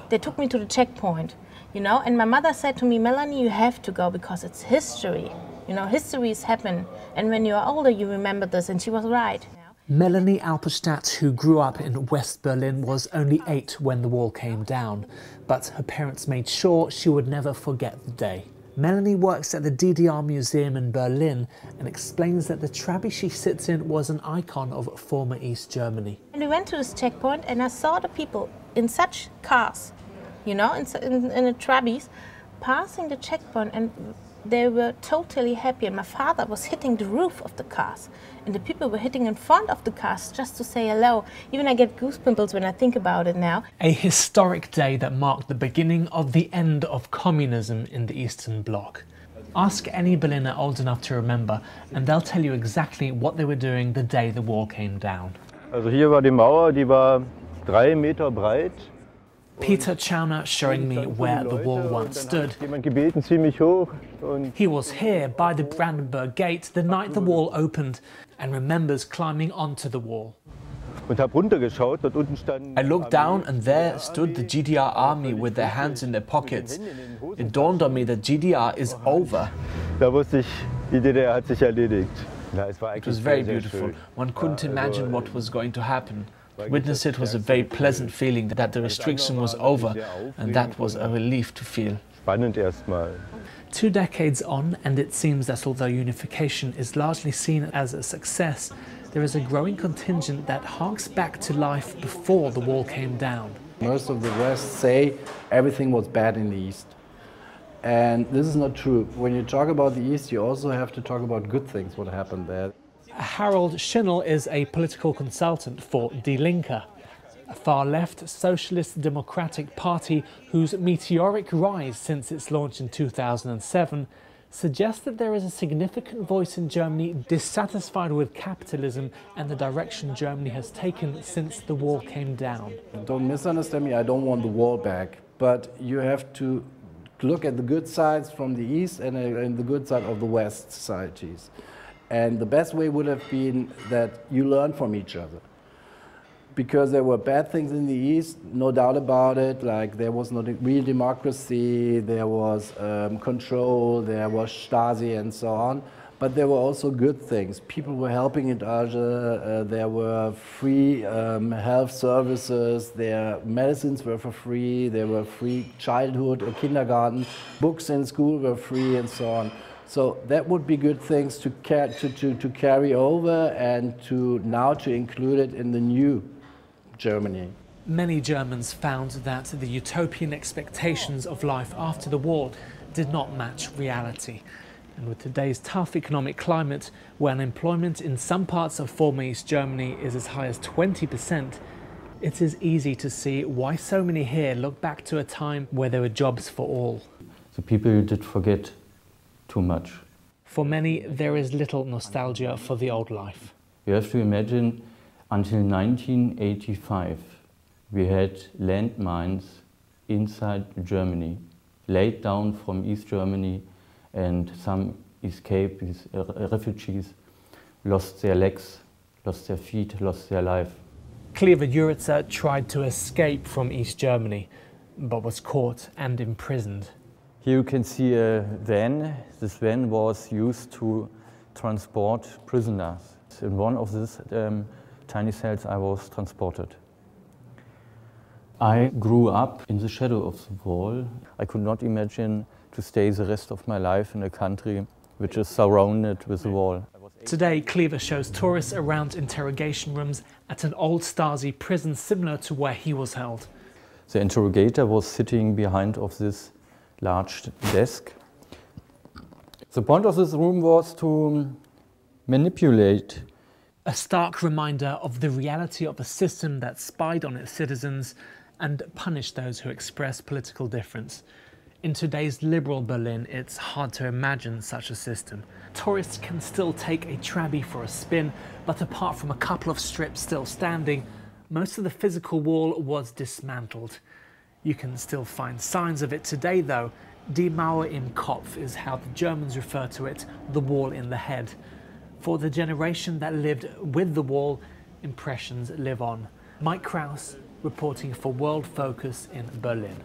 they took me to the checkpoint, you know, and my mother said to me, Melanie, you have to go because it's history. You know, histories happen, and when you are older, you remember this, and she was right. Melanie Alperstadt, who grew up in West Berlin, was only 8 when the wall came down, but her parents made sure she would never forget the day. Melanie works at the DDR Museum in Berlin and explains that the Trabi she sits in was an icon of former East Germany. And we went to this checkpoint and I saw the people in such cars, you know, in the Trabis, passing the checkpoint, and they were totally happy. And my father was hitting the roof of the cars and the people were hitting in front of the cars just to say hello. Even I get goosebumps when I think about it now. A historic day that marked the beginning of the end of communism in the Eastern Bloc. Ask any Berliner old enough to remember and they'll tell you exactly what they were doing the day the wall came down. Also hier war die Mauer, die war 3 Meter breit. Peter Chauner showing me where the wall once stood. He was here by the Brandenburg Gate the night the wall opened and remembers climbing onto the wall. I looked down and there stood the GDR army with their hands in their pockets. It dawned on me that GDR is over. It was very beautiful. One couldn't imagine what was going to happen. To witness it was a very pleasant feeling that the restriction was over, and that was a relief to feel. 2 decades on, and it seems that although unification is largely seen as a success, there is a growing contingent that harks back to life before the wall came down. Most of the West say everything was bad in the East. And this is not true. When you talk about the East, you also have to talk about good things, what happened there. Harold Schinnel is a political consultant for Die Linke, a far-left socialist democratic party whose meteoric rise since its launch in 2007 suggests that there is a significant voice in Germany dissatisfied with capitalism and the direction Germany has taken since the wall came down. Don't misunderstand me, I don't want the wall back, but you have to look at the good sides from the East and the good side of the West societies. And the best way would have been that you learn from each other. Because there were bad things in the East, no doubt about it, like there was not a real democracy, there was control, there was Stasi and so on. But there were also good things. People were helping each other, there were free health services, their medicines were for free, there were free childhood, kindergarten, books in school were free and so on. So that would be good things to carry over and to include it in the new Germany. Many Germans found that the utopian expectations of life after the war did not match reality. And with today's tough economic climate, where unemployment in some parts of former East Germany is as high as 20%, it is easy to see why so many here look back to a time where there were jobs for all. The people did forget too much. For many, there is little nostalgia for the old life. You have to imagine, until 1985, we had landmines inside Germany, laid down from East Germany, and some escapees, refugees, lost their legs, lost their feet, lost their life. Cleva Juritzer tried to escape from East Germany, but was caught and imprisoned. Here you can see a van. This van was used to transport prisoners. In one of these tiny cells I was transported. I grew up in the shadow of the wall. I could not imagine to stay the rest of my life in a country which is surrounded with a wall. Today, Cleva shows tourists around interrogation rooms at an old Stasi prison similar to where he was held. The interrogator was sitting behind of this large desk. The point of this room was to manipulate. A stark reminder of the reality of a system that spied on its citizens and punished those who expressed political difference. In today's liberal Berlin, it's hard to imagine such a system. Tourists can still take a Trabi for a spin, but apart from a couple of strips still standing, most of the physical wall was dismantled. You can still find signs of it today though. Die Mauer im Kopf is how the Germans refer to it, the wall in the head. For the generation that lived with the wall, impressions live on. Mike Krause, reporting for World Focus in Berlin.